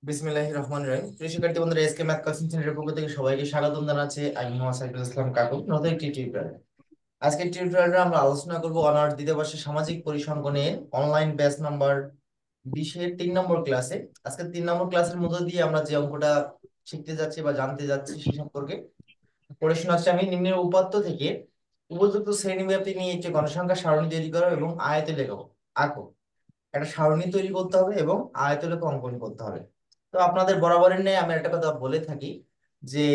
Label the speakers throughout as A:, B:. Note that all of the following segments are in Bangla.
A: বিসমিল্লাহির রহমানির রহিম। প্রিয় শিক্ষার্থী বন্ধুরা, এসকে ম্যাথ কোচিং সেন্টারের পক্ষ থেকে সবাইকে স্বাগতম জানাচ্ছি। আমি মোহাম্মদ সাইফুল ইসলাম কাকু, নতুন একটি টিউটোরিয়াল। আজকের টিউটোরিয়ালে আমরা আলোচনা করব অনার্স দ্বিতীয় বর্ষের সামাজিক পরিসংখ্যানের অনলাইন ব্যাচ নাম্বার 20-এর 3 নম্বর ক্লাসে। আজকে 3 নম্বর ক্লাসের মধ্য দিয়ে আমরা যে অঙ্কটা শিখতে যাচ্ছি বা জানতে যাচ্ছি সে সম্পর্কে পড়ে শোনাচ্ছি। আমি নিম্নের উপাত্ত থেকে উপযুক্ত শ্রেণীব্যাপ্তি নিয়ে একটি গণসংখ্যা সারণী তৈরি করো এবং আয়তে লেখো। আঁকো। একটা সারণী তৈরি করতে হবে এবং আয়তলেখ অঙ্কন করতে হবে। তো আপনাদের বরাবরের ন্যায় আমি একটা কথা বলে থাকি যে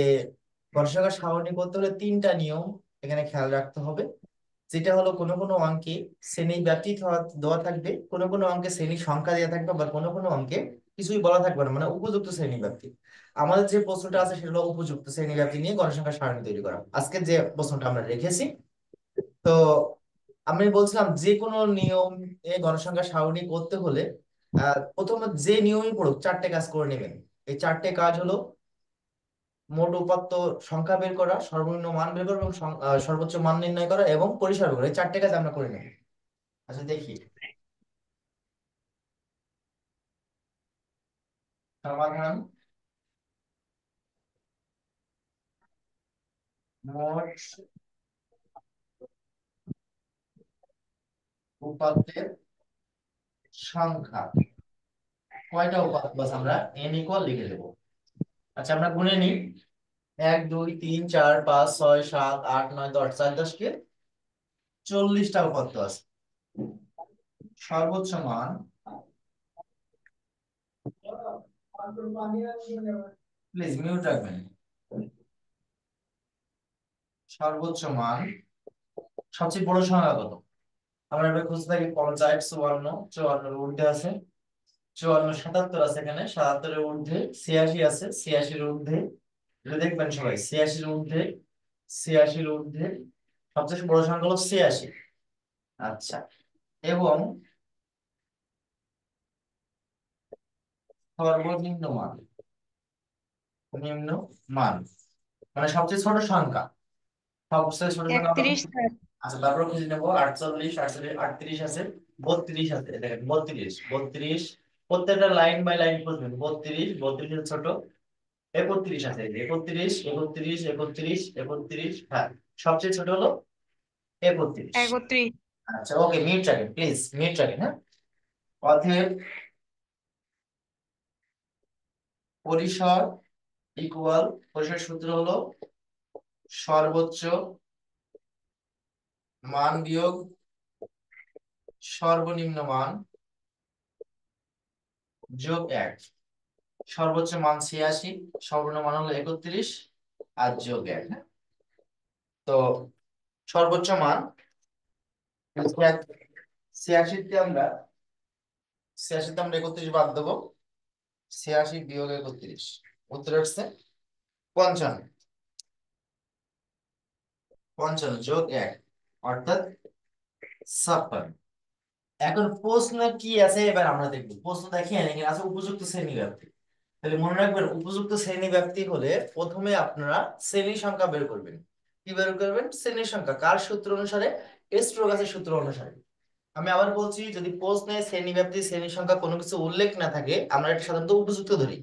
A: গণসংখ্যার সারণী করতে হলে 3টা নিয়ম এখানে খেয়াল রাখতে হবে। যেটা হলো কোনো কোনো অঙ্কে শ্রেণী ব্যাপ্তি দেওয়া থাকবে, কোনো কোনো অঙ্কে শ্রেণী সংখ্যা দেওয়া থাকবে, আবার কোনো কোনো অঙ্কে কিছুই বলা থাকবে না, মানে উপযুক্ত শ্রেণী ব্যাপ্তি। আমাদের যে প্রশ্নটা আছে সেটা হলো উপযুক্ত শ্রেণী ব্যাপ্তি নিয়ে গণসংখ্যার সারণী তৈরি করা। আজকে যে প্রশ্নটা আমরা রেখেছি, তো আমি বলছিলাম যে কোনো নিয়ম গণসংখ্যা সারণী করতে হলে প্রথমে যে নিয়মই পড়ুক 4টে কাজ করে নেবেন। এই 4টে কাজ হলো মোট উপাত্ত সংখ্যা বের করা, সর্বনিম্ন মান বের করা এবং সর্বোচ্চ মান নির্ণয় করা এবং পরিসর বের করা। এই 4টে কাজ আমরা করে নেব। আচ্ছা, দেখি সমাধান। মোট উপাত্তের সংখ্যা। কয়টা উপাত্ত আছে? আমরা n ইকুয়াল লিখে দেবো। আচ্ছা, আমরা গুনে নিই। 1 2 3 4 5 6 7 8 9 10, 4 10 কে 40টা উপাত্ত আছে। সর্বোচ্চ মান, প্লিজ মিউট রাখবেন। সর্বোচ্চ মান সবচেয়ে বড় সংখ্যা কত? আমরা এবার খুঁজে থাকি 50, 54, 54 এর ঊর্ধ্বে আছে, 54, 77 আছে, এখানে 77 এর ঊর্ধ্বে, 86 আছে, 86 এর ঊর্ধ্বে। এটা দেখবেন সবাই, 86 এর ঊর্ধ্বে, 86 এর ঊর্ধ্বে। সবচেয়ে বড় সংখ্যা হলো 86। আচ্ছা, এবং সর্বনিম্ন মান, নিম্ন মান মানে সবচেয়ে ছোট সংখ্যা। সবচেয়ে ছোট সংখ্যা আমরা
B: 31 স্যার।
A: আচ্ছা, তারপর খুঁজে নেবো। 48, 48, 38 আছে, 32 আছে। এই দেখেন 32, 32। প্রত্যেকটা লাইন বাই লাইন খুঁজবেন। 32, 32 এর ছোট 31 আছে। এই যে 31, 31, 31, 31। হ্যাঁ, সবচেয়ে ছোট হলো 31।
B: 31।
A: আচ্ছা, ওকে, মিনিট রাখেন প্লিজ, মিনিট রাখেন। হ্যাঁ, অতএব পরিসর ইকুয়াল, পরিসর সূত্র হলো সর্বোচ্চ মান বিয়োগ সর্বনিম্ন মান যোগ 1। সর্বোচ্চ মান 86, সর্বনিম্ন মান হলো 31 আর যোগ 1। হ্যাঁ, তো সর্বোচ্চ মান 86 তে আমরা 31 বাদ দেবো। 86 বিয়োগ 31, উত্তর হচ্ছে 55। 55 যোগ 1 অর্থাৎ 56। এখন প্রশ্ন কি আছে এবার আমরা দেখবো। প্রশ্ন দেখেন এখানে আছে উপযুক্ত শ্রেণী ব্যাপ্তি। তাহলে মনে রাখবেন, উপযুক্ত শ্রেণী ব্যাপ্তি হলে প্রথমে আপনারা শ্রেণী সংখ্যা বের করবেন। কি বের করবেন? শ্রেণী সংখ্যা। কার সূত্র অনুসারে? স্টোগাসের সূত্র অনুসারে। আমি আবার বলছি, যদি প্রশ্নে শ্রেণী ব্যাপ্তি, শ্রেণী সংখ্যা কোনো কিছু উল্লেখ না থাকে, আমরা এটা সাধারণত উপযুক্ত ধরি।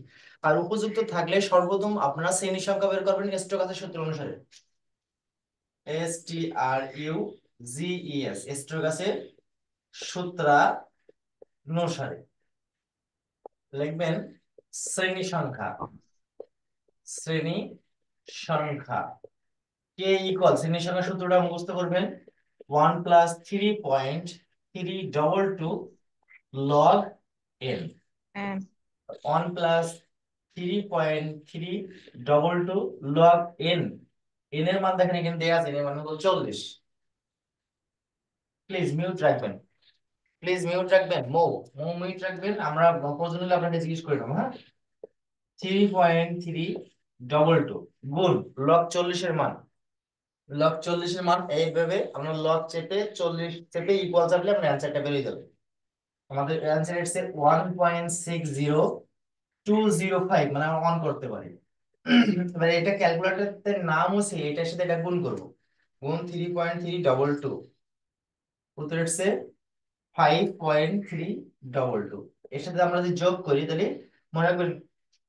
A: আর উপযুক্ত থাকলে সর্বপ্রথম আপনারা শ্রেণী সংখ্যা বের করবেন স্টোগাসের সূত্র অনুসারে। STRUGES, স্টোগাসের সূত্রানুসারে লিখবেন শ্রেণী সংখ্যা। শ্রেণী সংখ্যা কে ইকুয়াল, শ্রেণী সংখ্যা সূত্রটা মুখস্থ করবেন। 1+3.322 log n।
B: হ্যাঁ।
A: 1+3.322 log n। n এর মান দেখেন এখানে দেয়া আছে, n এর মান হলো 40। প্লিজ মিউট রাখবেন, প্লিজ মিউট রাখবেন। মিউট রাখবেন। আমরা প্রয়োজন হলে আপনাকে জিজ্ঞেস করে নেবো। হ্যাঁ, 3.322 গুণ লগ 40-এর মান। লগ 40-এর মান এইভাবে আমরা লগ চেপে 40 চেপে ইকুয়াল চাপলে আপনার অ্যান্সারটা বেরিয়ে যাবে। আমাদের অ্যান্সার হচ্ছে 1.60205, মানে আমরা অন করতে পারি। এবার এটা ক্যালকুলেটরের নাম হচ্ছে, এটার সাথে এটা গুণ করব। গুণ 3.322, উত্তর হচ্ছে 5.322। এর সাথে আমরা যদি যোগ করি তাহলে মনে রাখবেন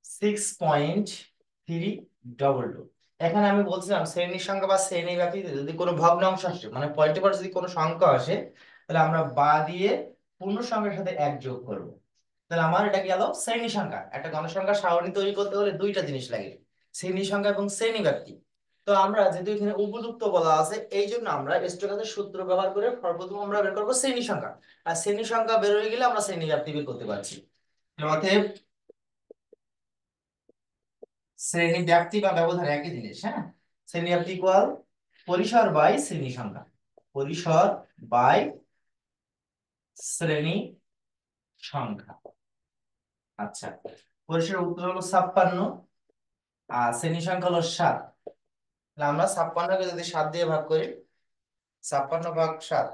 A: 6.322। এখানে আমি বলছিলাম শ্রেণীর সংখ্যা বা শ্রেণী ব্যাপ্তিতে যদি কোনো ভগ্নাংশ আসে মানে পয়েন্টের পর যদি কোনো সংখ্যা আসে তাহলে আমরা বা দিয়ে পূর্ণ সংখ্যার সাথে এক যোগ করব। তাহলে আমার এটা গেল শ্রেণী সংখ্যা। একটা গণসংখ্যা সারণী তৈরি করতে হলে দুইটা জিনিস লাগে, শ্রেণী সংখ্যা এবং শ্রেণী ব্যাপ্তি। তো আমরা যেহেতু এখানে উপযুক্ত বলা আছে এই জন্য আমরা স্টোকাসের সূত্র ব্যবহার করে সর্বপ্রথম আমরা বের করবো শ্রেণী সংখ্যা। আর শ্রেণী সংখ্যা বের হয়ে গেলে আমরা শ্রেণী ব্যাপ্তি বের করতে পারছি। অতএব শ্রেণী ব্যাপ্তি বা ব্যবধান একই জিনিস। হ্যাঁ, শ্রেণী ব্যাপ্তি ইকুয়াল পরিসর বাই শ্রেণী সংখ্যা, পরিসর বাই শ্রেণী সংখ্যা। আচ্ছা, পরিসরের উত্তর হলো 56 আর শ্রেণী সংখ্যা হলো 7। তাহলে আমরা 56কে যদি 7 দিয়ে ভাগ করি, 56 ভাগ 7,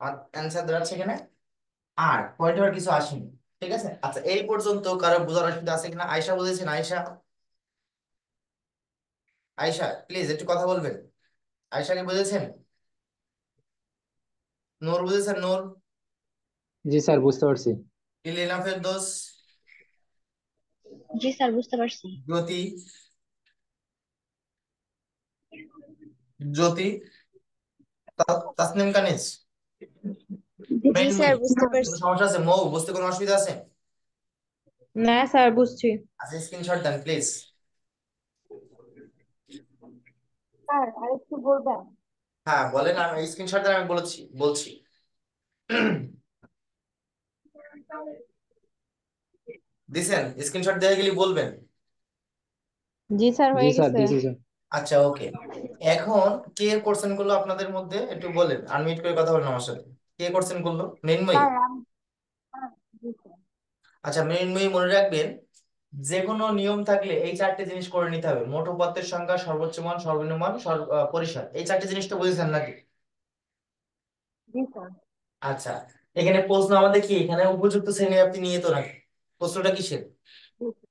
A: আর অ্যান্সার দাঁড়াচ্ছে এখানে 8। পয়েন্টের আর কিছু আসেনি। ঠিক আছে, আচ্ছা এই পর্যন্ত কারো বোঝার অসুবিধা আছে কিনা? আয়শা বুঝেছেন? আয়শা, আয়শা প্লিজ একটু কথা বলবেন। আয়শা কি বুঝেছেন? নূর বুঝেছেন? নূর,
B: জি স্যার, বুঝতে পারছি।
A: ইলিনা, ফেরদৌস,
C: জি স্যার, বুঝতে পারছি।
A: জ্যোতি, জ্যোতি, তাসনিম, কানিজ,
C: জি
A: মৃন্ময়ী,
C: স্যার, বুঝতে
A: কোনো
C: পারছি।
A: সমস্যা আছে? মৌ বুঝতে কোনো অসুবিধা আছে?
D: না স্যার, বুঝছি।
A: আচ্ছা স্ক্রিনশট দেন প্লিজ।
C: স্যার আরেকটু বলবেন?
A: হ্যাঁ বলেন, আমি স্ক্রিনশট দেন, আমি বলছি বলছি। দিছেন? স্ক্রিনশট দিয়ে গেলে বলবেন।
D: জি স্যার,
B: জি
D: হয়ে
B: স্যার,
D: গেছে।
B: দিছি স্যার।
A: আচ্ছা ওকে। এখন কে কোশ্চেন করলো আপনাদের মধ্যে একটু বলেন, আনমিউট করে কথা বলেন আমার সাথে। কে কোশ্চেন করলো? মৃন্ময়ী?
C: স্যার স্যার, জি স্যার।
A: আচ্ছা মৃন্ময়ী, মনে রাখবেন যে কোনো নিয়ম থাকলে এই চারটে জিনিস করে নিতে হবে: মোট উপাত্তের সংখ্যা, সর্বোচ্চ মান, সর্বনিম্ন মান, পরিসর। এই চারটে জিনিস তো বুঝেছেন নাকি?
C: জি স্যার।
A: আচ্ছা, এখানে প্রশ্ন আমাদের কি এখানে উপযুক্ত শ্রেণী ব্যাপ্তি নিয়ে তো নাকি? প্রশ্নটা কিসের?
C: জি স্যার।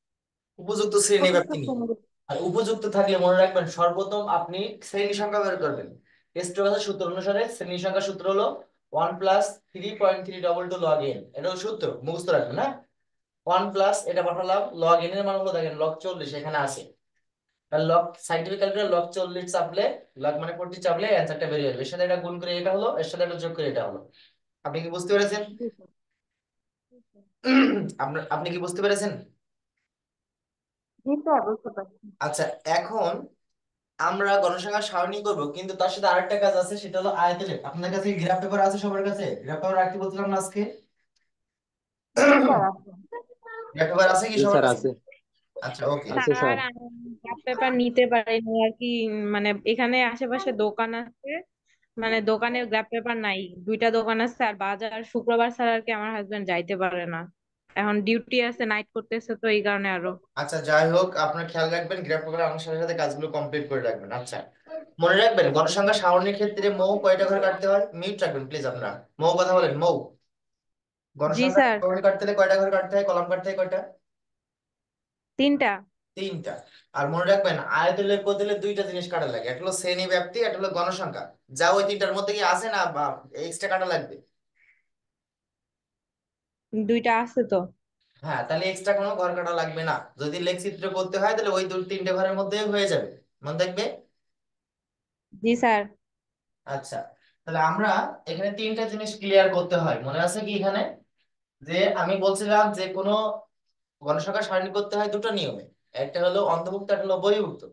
A: উপযুক্ত শ্রেণী
C: উপযুক্ত
A: ব্যাপ্তি নিয়ে।
C: শ্রেণী।
A: আর উপযুক্ত থাকলে মনে রাখবেন সর্বপ্রথম আপনি শ্রেণী সংখ্যা বের করবেন। স্টোকাসের সূত্র অনুসারে শ্রেণী সংখ্যার সূত্র হলো 1+3.322 log n। এটা হলো সূত্র, মুখস্থ রাখবেন। হ্যাঁ, 1 প্লাস এটা পাঠালাম, লগ এন এর মান হলো দেখেন log 40 এখানে আছে। আর লগ সাইন্টিফিক ক্যালকুলেটর log 40 চাপলে, লগ মানে 40 চাপলে অ্যান্সারটা বেরিয়ে যাবে। এর সাথে এটা গুণ করে এটা হলো, এর সাথে এটা যোগ করে এটা হলো। আপনি কি বুঝতে পেরেছেন?
C: জি স্যার। জি স্যার।
A: আপনি কি বুঝতে পেরেছেন?
C: জি স্যার, বুঝতে পারছি।
A: আচ্ছা, এখন আমরা গণসংখ্যার সারণী করব, কিন্তু তার সাথে আরেকটা কাজ আছে, সেটা হলো আয়তনের। আপনাদের কাছে গ্রাফ পেপার আছে? সবার কাছে গ্রাফ পেপার রাখতে বলছিলাম না আজকে?
C: জি স্যার, আছে।
A: গ্রাফ পেপার আছে কি
B: জি
A: সবার
B: স্যার,
A: কাছে?
B: আছে।
A: আচ্ছা ওকে।
B: আছে
D: স্যার,
B: স্যার।
D: গ্রাফ পেপার নিতে পারিনি আর কি। মানে এখানে আশেপাশে দোকান আছে, মানে দোকানে গ্রাফ পেপার নাই। দুইটা দোকান আছে, আর বাজার শুক্রবার ছাড়া আর কি আমার হাজবেন্ড যাইতে পারে না। এখন ডিউটি আছে, নাইট করতেছে, তো এই কারণে আরো।
A: আচ্ছা যাই হোক, আপনার খেয়াল রাখবেন গ্রাফ পেপার আমার সাথে সাথে কাজগুলো কমপ্লিট করে রাখবেন। আচ্ছা, মনে রাখবেন গণসংখ্যা সারণীর ক্ষেত্রে মৌ কয়টা ঘরে কাটতে হয়? মিউট রাখবেন প্লিজ আপনারা। মৌ কথা বলেন, মৌ।
D: জি
A: গণসংখ্যা
D: স্যার।
A: সারণী কাটতে হলে কয়টা ঘরে কাটতে হয়? কলাম কাটতে হয় কয়টা?
D: 3টা।
A: 3টা। আর মনে রাখবেন আয়তনের বদলে দুইটা জিনিস কাটা লাগে, একটা হলো শ্রেণী ব্যাপ্তি, একটা হলো গণসংখ্যা। যা ওই তিনটার মধ্যে কি আছে না বা এক্সট্রা কাটা লাগবে?
D: 2টা আছে তো।
A: হ্যাঁ, তাহলে এক্সট্রা কোনো ঘর কাটা লাগবে না। যদি লেখচিত্র করতে হয় তাহলে ওই দুই তিনটে ঘরের মধ্যে হয়ে যাবে। মনে থাকবে?
D: জি স্যার।
A: আচ্ছা, তাহলে আমরা এখানে তিনটা জিনিস ক্লিয়ার করতে হয়, মনে আছে কি এখানে? যে আমি বলছিলাম যে কোনো গণসংখ্যা সারণী করতে হয় দুটো নিয়মে, একটা হলো অন্তর্ভুক্ত, একটা হলো বহির্ভুক্ত।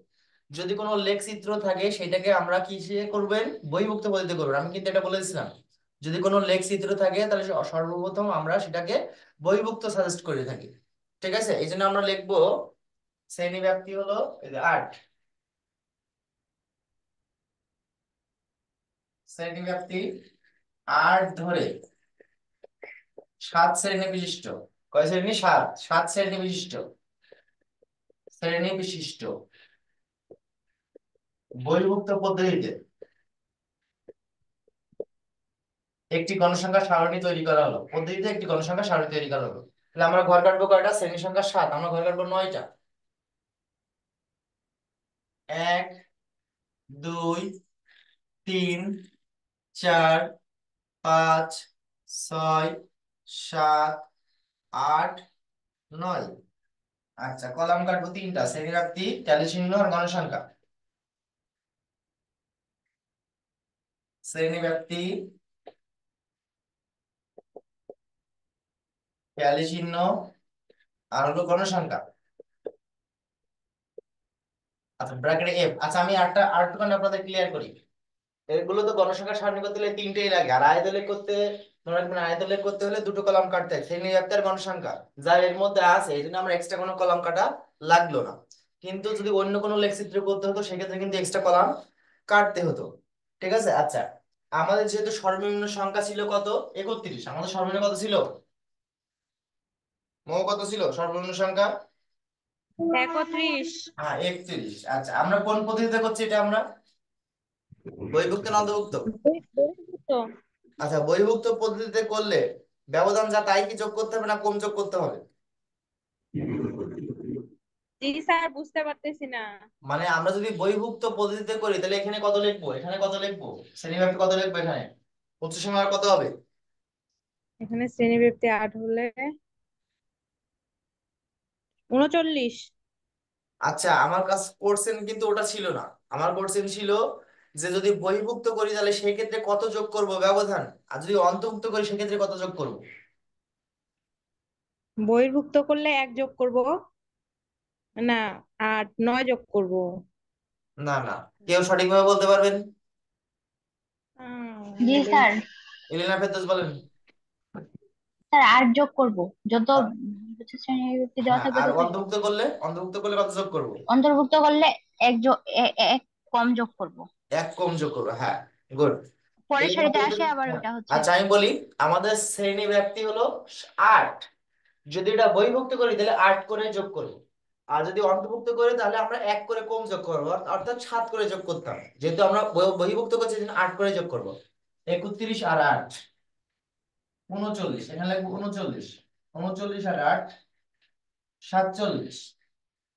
A: যদি কোনো লেখচিত্র থাকে সেটাকে আমরা কিসে করবেন? বহির্ভুক্ত পদ্ধতিতে করবেন। আমি কিন্তু এটা বলে দিয়েছিলাম, যদি কোনো লেখচিত্র থাকে তাহলে সর্বপ্রথম আমরা সেটাকে বহির্ভুক্ত সাজেস্ট করে থাকি। ঠিক আছে, এই জন্য আমরা লিখবো শ্রেণী ব্যাপ্তি হলো এই যে 8। শ্রেণী ব্যাপ্তি 8 ধরে 7 শ্রেণী বিশিষ্ট। কয় শ্রেণী? 7। 7 শ্রেণী বিশিষ্ট, শ্রেণী বিশিষ্ট বহির্ভুক্ত পদ্ধতিতে একটি গণসংখ্যা সারণী তৈরি করা হলো। পদ্ধতিতে একটি গণসংখ্যা সারণী তৈরি করা হলো। তাহলে আমরা ঘর কাটবো কয়টা? শ্রেণী সংখ্যা 7, আমরা ঘর কাটবো 9টা। 1, 2, 3, 4, 5, 6, 7, 8, 9। আচ্ছা, কলাম কাটবো তিনটা, শ্রেণীব্যাপ্তি, ট্যালি চিহ্ন আর গণসংখ্যা। শ্রেণীব্যাপ্তি, ট্যালি চিহ্ন আর হলো গণসংখ্যা। আচ্ছা, ব্র্যাকেটে এফ। আচ্ছা, আমি আরেকটুখানি আপনাদের ক্লিয়ার করি। এগুলো তো গণসংখ্যা সারণী করতে হলে তিনটেই লাগে, আর আয়তলেখ করতে, মনে রাখবেন আয়তলেখ করতে হলে দুটো কলাম কাটতে হয়, শ্রেণীব্যাপ্তি আর গণসংখ্যা। যা এর মধ্যে আছে এই জন্য আমরা এক্সট্রা কোনো কলাম কাটা লাগলো না। কিন্তু যদি অন্য কোনো লেখচিত্র করতে হতো সেক্ষেত্রে কিন্তু এক্সট্রা কলাম কাটতে হতো। ঠিক আছে। আচ্ছা, আমাদের যেহেতু সর্বনিম্ন সংখ্যা ছিল কত, 31, আমাদের সর্বনিম্ন কত ছিল, কত ছিল সর্বনিম্ন সংখ্যা?
D: 31।
A: হ্যাঁ, 31। আচ্ছা, আমরা কোন পদ্ধতিতে করছি এটা, আমরা বহির্ভুক্ত না অন্তর্ভুক্ত?
D: তো
A: আচ্ছা, বহির্ভুক্ত পদ্ধতিতে করলে ব্যবধান যা তাই কি যোগ করতে হবে না কম যোগ করতে হবে?
D: জি স্যার, বুঝতে পারতেছি না।
A: মানে আমরা যদি বহির্ভুক্ত পদ্ধতিতে করি তাহলে এখানে কত লিখবো, এখানে কত লিখবো, শ্রেণীব্যাপ্তি কত লিখবো, এখানে উচ্চ সীমা কত হবে?
D: এখানে শ্রেণীব্যাপ্তি 8 হলে 39।
A: আচ্ছা, আমার কাছে কোশ্চেন কিন্তু ওটা ছিল না। আমার কোশ্চেন ছিল যে যদি বহির্ভুক্ত করি তাহলে সেই ক্ষেত্রে কত যোগ করব ব্যবধান, আর যদি অন্তর্ভুক্ত করি সেক্ষেত্রে কত যোগ করব।
D: বহির্ভুক্ত করলে 1 যোগ করব, না 8 9 যোগ করব।
A: না না, কেউ সঠিকভাবে বলতে পারবেন?
C: জি
D: বলেন।
C: স্যার।
A: এলিনা ফেরদৌস বলেন।
C: স্যার 8 যোগ করব, যত
A: আ-
C: হচ্ছে শ্রেণীবৃত্তি দেওয়া
A: হ্যাঁ,
C: থাকবে
A: আর
C: তত যোগ।
A: অন্তর্ভুক্ত করলে কত যোগ করব?
C: অন্তর্ভুক্ত করলে এক যোগ এক কম যোগ করব।
A: এক কম যোগ করবো, হ্যাঁ। গুড।
C: পরের
A: এই
C: সারিতে
A: পদ্ধতি,
C: আসে আবার
A: হ্যাঁ।
C: ওইটা হচ্ছে।
A: আচ্ছা, আমি বলি আমাদের শ্রেণী ব্যাপ্তি হলো 8, যদি এটা বহির্ভুক্ত করি তাহলে 8 করে যোগ করবো, আর যদি অন্তর্ভুক্ত করি তাহলে আমরা 1 করে কম যোগ করবো, অর্থাৎ 7 করে যোগ করতাম। যেহেতু আমরা বহির্ভুক্ত করছি এই জন্য 8 করে যোগ করবো। 31 আর 8 39, এখানে লিখবো 39, 39 আর 8 47,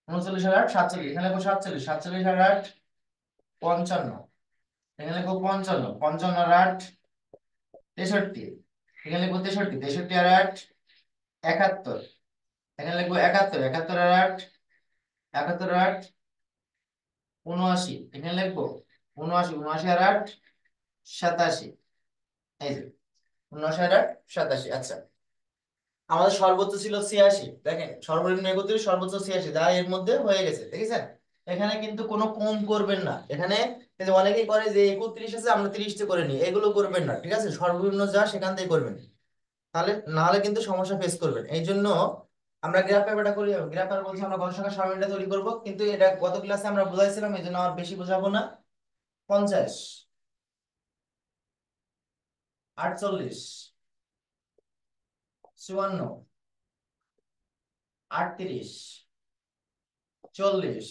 A: 39 আর 8 47, এখানে লিখবো 47, 47 আর 8 55, এখানে লিখবো 55, 55 আর 8 63, এখানে লিখবো 63, 63 আর 8 71, এখানে লিখবো 71, 71 আর 8 71 আর 8 79, এখানে লিখবো 79, 79 আর 8 87। এই যে 79 আর 8 87। আচ্ছা, আমাদের সর্বোচ্চ ছিল 86, দেখেন সর্বনিম্ন 31, সর্বোচ্চ 86, যা এর মধ্যে হয়ে গেছে, দেখেছেন? এখানে কিন্তু কোনো কম করবেন না। এখানে এই যে অনেকেই করে যে 31 আছে আমরা 30 করে নিই, এগুলো করবেন না। ঠিক আছে, সর্বনিম্ন যা সেখান থেকে করবেন, তাহলে না হলে কিন্তু সমস্যা ফেস করবেন। এই জন্য আমরা গ্রাফ পেপারটা করি, গ্রাফ পেপার বলছি আমরা গণসংখ্যা সারণীটা তৈরি করব, কিন্তু এটা গত ক্লাসে আমরা বুঝাইছিলাম এই জন্য আর বেশি বোঝাবো না। 50, 48, 54, 38, 40,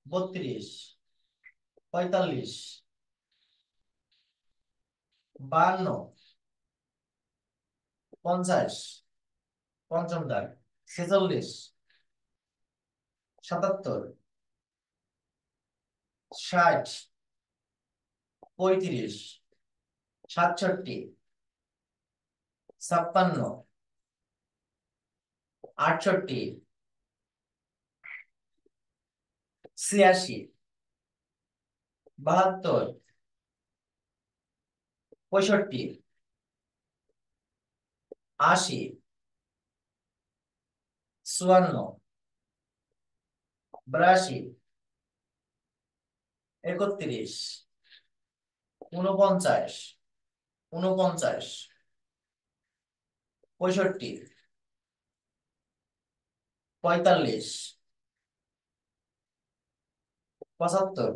A: 32, 45, 52, 50, পঞ্চম দাগ, 46, 77, 60, 35, 67, 56, 68, 86, 72, 65, 80, 54, 82, 31, 49, 49, 65, 45, 75,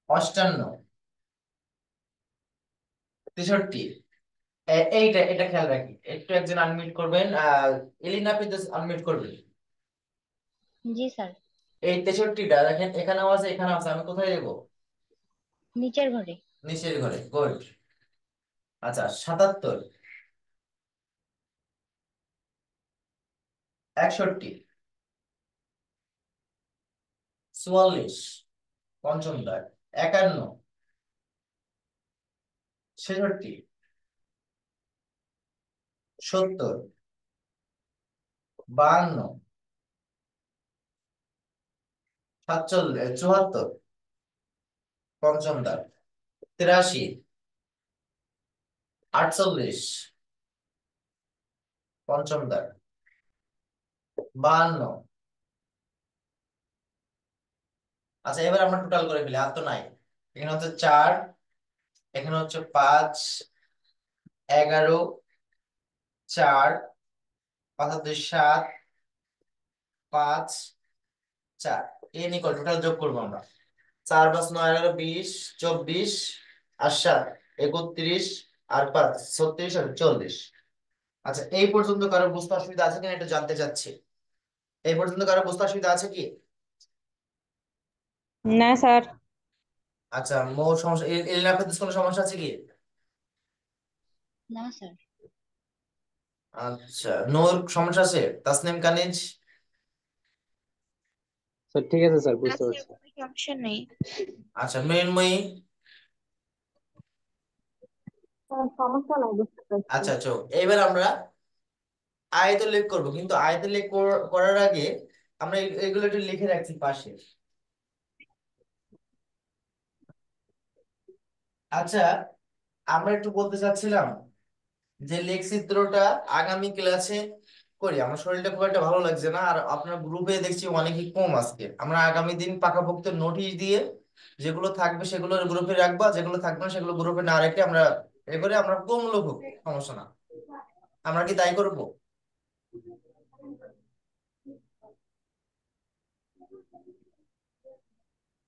A: 58, 63। এইটা এটা খেয়াল রাখি, একটু একজন আনমিউট করবেন, এলিনা প্লিজ আনমিউট করবেন।
C: জি স্যার।
A: এই 63টা দেখেন এখানেও আছে এখানেও আছে, আমি কোথায় দেবো?
C: নিচের ঘরে।
A: নিচের ঘরে, গুড। আচ্ছা, 77, 61, 44, পঞ্চম দাগ, 51, 66, 70, 52, 47, 74, পঞ্চম দাগ। 83, 48, পঞ্চম দাগ। 52। আচ্ছা, এবার আমরা টোটাল করে ফেলি, আর তো নাই। এখানে হচ্ছে 4, এখানে হচ্ছে 5, 11, 4, 5 আর 2 7, 5, 4। এন ইকুয়াল টোটাল যোগ করবো আমরা। 4, 5, 9, 11, 20, 24, আর 7, 31, আর 5, 36, আর 40। আচ্ছা, এই পর্যন্ত কারো বুঝতে অসুবিধা আছে কিনা একটু জানতে চাচ্ছি। এই পর্যন্ত কারো বুঝতে অসুবিধা আছে কি?
D: না স্যার।
A: আচ্ছা, মোর সমস্যা, এলিনা পেতে কোনো সমস্যা আছে কি?
C: না স্যার।
A: আচ্ছা, নোর সমস্যা আছে? তাসনিম, কানিজ?
B: স্যার ঠিক আছে স্যার,
C: না
B: বুঝতে
C: স্যার,
B: পারছি।
C: কোনো সমস্যা নেই।
A: আচ্ছা, মৃন্ময়ী?
C: সমস্যা নাই, বুঝতে পারছি।
A: আচ্ছা, চো এবার আমরা আয়তলেখ করব, কিন্তু আয়তলেখ করার আগে আমরা এগুলো একটু লিখে রাখছি পাশে। আচ্ছা, আমরা একটু বলতে চাচ্ছিলাম যে লেখচিত্রটা আগামী ক্লাসে করি। আমার শরীরটা খুব একটা ভালো লাগছে না, আর আপনার গ্রুপে দেখছি অনেকই কম আজকে। আমরা আগামী দিন পাকাপোক্ত নোটিশ দিয়ে যেগুলো থাকবে সেগুলো গ্রুপে রাখবো, আর যেগুলো থাকবে না সেগুলো গ্রুপে না রেখে আমরা এবারে আমরা কম লিখব, সমস্যা না। আমরা কি তাই করবো?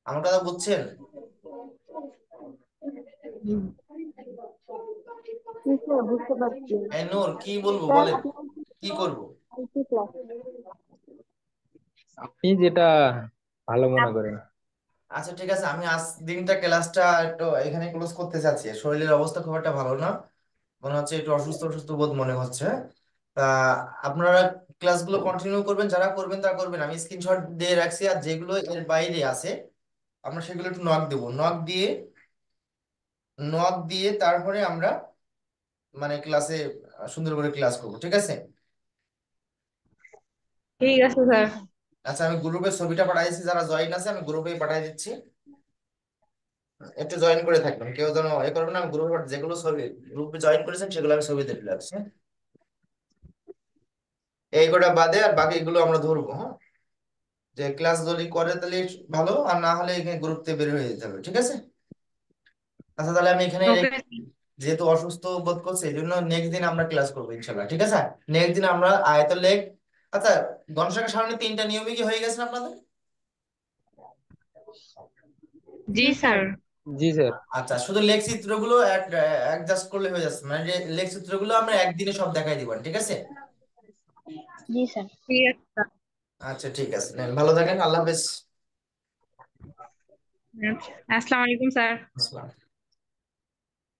A: আমার কথা বুঝছেন?
C: হুম। জি স্যার, বুঝতে পারছি।
A: এই নূর, কি বলবো
C: স্যার,
A: বলেন,
C: আপনার
A: কি করব?
C: IT class.
B: আপনি যেটা ভালো মনে করেন।
A: আচ্ছা, ঠিক আছে, আমি আজ দিনটা ক্লাসটা একটু এখানে ক্লোজ করতে চাচ্ছি। শরীরের অবস্থা খুব একটা ভালো না, মনে হচ্ছে একটু অসুস্থ অসুস্থ বোধ মনে হচ্ছে। তা আপনারা ক্লাসগুলো কন্টিনিউ করবেন, যারা করবেন তারা করবেন। আমি স্ক্রিনশট দিয়ে রাখছি, আর যেগুলো এর বাইরে আছে আমরা সেগুলো একটু নক দেবো। নক দিয়ে তারপরে আমরা মানে ক্লাসে সুন্দর করে ক্লাস করবো, ঠিক আছে?
D: ঠিক আছে স্যার।
A: আচ্ছা, আমি গ্রুপে ছবিটা পাঠাইছি, যারা জয়েন আছে আমি গ্রুপে পাঠিয়ে দিচ্ছি। একটু জয়েন করে থাকবেন, কেউ যেন এ করবেন না। আমি গ্রুপে যেগুলো ছবি গ্রুপে জয়েন করেছেন সেগুলো আমি ছবি দেখে রাখছি, হ্যাঁ? এই কটা বাদে আর বাকি এগুলো আমরা ধরবো, হ্যাঁ? যে ক্লাস যদি করে তাহলে ভালো, আর না হলে এখানে গ্রুপ থেকে বের হয়ে যেতে হবে, ঠিক আছে? আচ্ছা, তাহলে আমি এখানে
D: ওকে।
A: যেহেতু অসুস্থ বোধ করছি এই জন্য নেক্সট দিন আমরা ক্লাস করবো ইনশাল্লাহ, ঠিক আছে? নেক্সট দিন আমরা আয়ত লেখ। আচ্ছা, গণসংখ্যা সারণী 3টা নিয়মই কি হয়ে গেছে আপনাদের?
D: জি
C: জি
D: স্যার।
C: স্যার।
B: জি স্যার।
A: আচ্ছা, শুধু লেখচিত্রগুলো অ্যাডজাস্ট করলে হয়ে যাচ্ছে, মানে যে লেখচিত্রগুলো আমরা একদিনে সব দেখাই দিবেন, ঠিক আছে?
C: জি স্যার।
D: ঠিক আছে স্যার।
A: আচ্ছা, ঠিক আছে, নেন, ভালো থাকেন, আল্লাহ হাফেজ।
D: আসসালামু আলাইকুম স্যার।
A: আসসালাম।